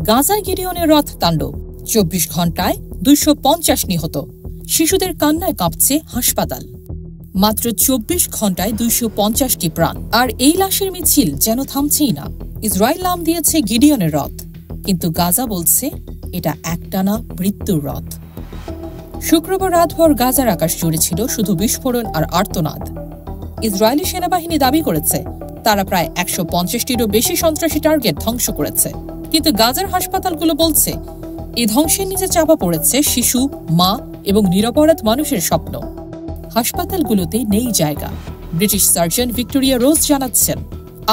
গাজায় গিডিয়নের রথ তাণ্ডব, ২৪ ঘণ্টায় ২৫০ নিহত, শিশুদের কান্নায় কাঁপছে হাসপাতাল। মাত্র ২৪ ঘণ্টায় ২৫০টি প্রাণ, আর এই লাশের মিছিল যেন থামছেই না। ইসরায়েল নাম দিয়েছে গিডিয়নের রথ, কিন্তু গাজা বলছে এটা একটানা মৃত্যুর রথ। শুক্রবার রাতভর গাজার আকাশ জুড়ে ছিল শুধু বিস্ফোরণ আর আর্তনাদ। ইসরায়েলি সেনাবাহিনী দাবি করেছে তারা প্রায় ১৫০টিরও বেশি সন্ত্রাসী টার্গেট ধ্বংস করেছে, কিন্তু গাজার হাসপাতালগুলো বলছে এই ধ্বংসের নিচে চাপা পড়েছে শিশু, মা এবং নিরপরাধ মানুষের স্বপ্ন। হাসপাতালগুলোতে নেই জায়গা। ব্রিটিশ সার্জন ভিক্টোরিয়া রোজ জানাচ্ছেন,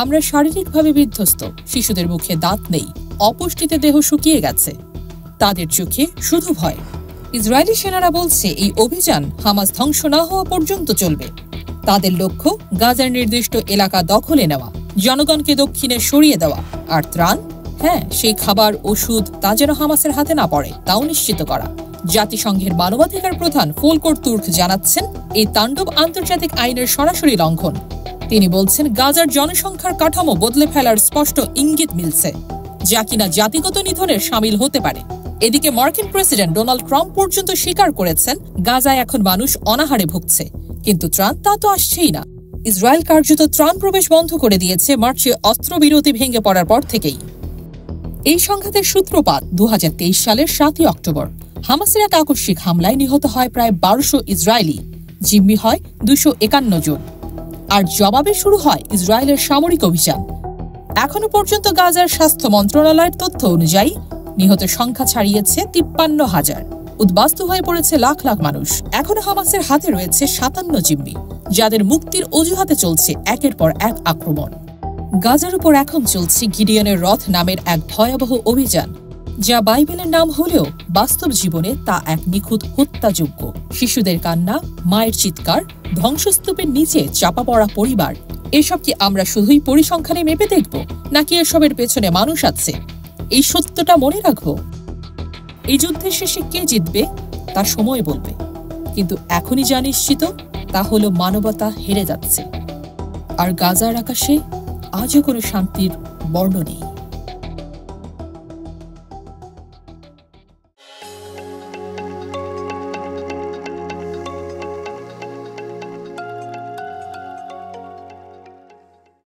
আমরা শারীরিকভাবে বিধ্বস্ত, শিশুদের মুখে দাঁত নেই, অপুষ্টিতে দেহ শুকিয়ে গেছে, তাদের চোখে শুধু ভয়। ইসরায়েলি সেনারা বলছে এই অভিযান হামাস ধ্বংস না হওয়া পর্যন্ত চলবে। তাদের লক্ষ্য গাজার নির্দিষ্ট এলাকা দখলে নেওয়া, জনগণকে দক্ষিণে সরিয়ে দেওয়া, আর ত্রাণ, সেই খাবার, ওষুধ তা যেন হামাসের হাতে না পড়ে তাও নিশ্চিত করা। জাতিসংঘের মানবাধিকার প্রধান ফোলকর তুর্ক জানাচ্ছেন, এই তাণ্ডব আন্তর্জাতিক আইনের সরাসরি লঙ্ঘন। তিনি বলছেন, গাজার জনসংখ্যার কাঠামো বদলে ফেলার স্পষ্ট ইঙ্গিত মিলছে, যা কিনা জাতিগত নিধনের শামিল হতে পারে। এদিকে মার্কিন প্রেসিডেন্ট ডোনাল্ড ট্রাম্প পর্যন্ত স্বীকার করেছেন গাজায় এখন মানুষ অনাহারে ভুগছে, কিন্তু ত্রাণ তা তো আসছেই না। ইসরায়েল কার্যত ত্রাণ প্রবেশ বন্ধ করে দিয়েছে মার্চে অস্ত্রবিরতি ভেঙে পড়ার পর থেকেই। এই সংঘাতের সূত্রপাত ২০২৩ সালের ৭ই অক্টোবর। হামাসের এক আকস্মিক হামলায় নিহত হয় প্রায় ১২০০ ইসরায়েলি, জিম্মি হয় ২৫১ জন, আর জবাবে শুরু হয় ইসরায়েলের সামরিক অভিযান। এখনো পর্যন্ত গাজার স্বাস্থ্য মন্ত্রণালয়ের তথ্য অনুযায়ী নিহতের সংখ্যা ছাড়িয়েছে ৫৩,০০০। উদ্বাস্তু হয়ে পড়েছে লাখ লাখ মানুষ। এখনো হামাসের হাতে রয়েছে ৫৭ জিম্মি, যাদের মুক্তির অজুহাতে চলছে একের পর এক আক্রমণ। গাজার উপর এখন চলছে গিডিয়নের রথ নামের এক ভয়াবহ অভিযান, যা বাইবেলের নাম হলেও বাস্তব জীবনে তা এক নিখুঁত হত্যাযজ্ঞ। শিশুদের কান্না, মায়ের চিৎকার, ধ্বংসস্তূপের নিচে চাপা পড়া পরিবার, এসব কি আমরা শুধুই পরিসংখ্যানে মেপে দেখব, নাকি এসবের পেছনে মানুষ আছে? এই সত্যটা মনে রাখব। এই যুদ্ধের শেষে কে জিতবে তা সময় বলবে, কিন্তু এখনই যা নিশ্চিত তা হলো মানবতা হেরে যাচ্ছে, আর গাজার আকাশে আজও কোনো শান্তির বর্ণ নেই।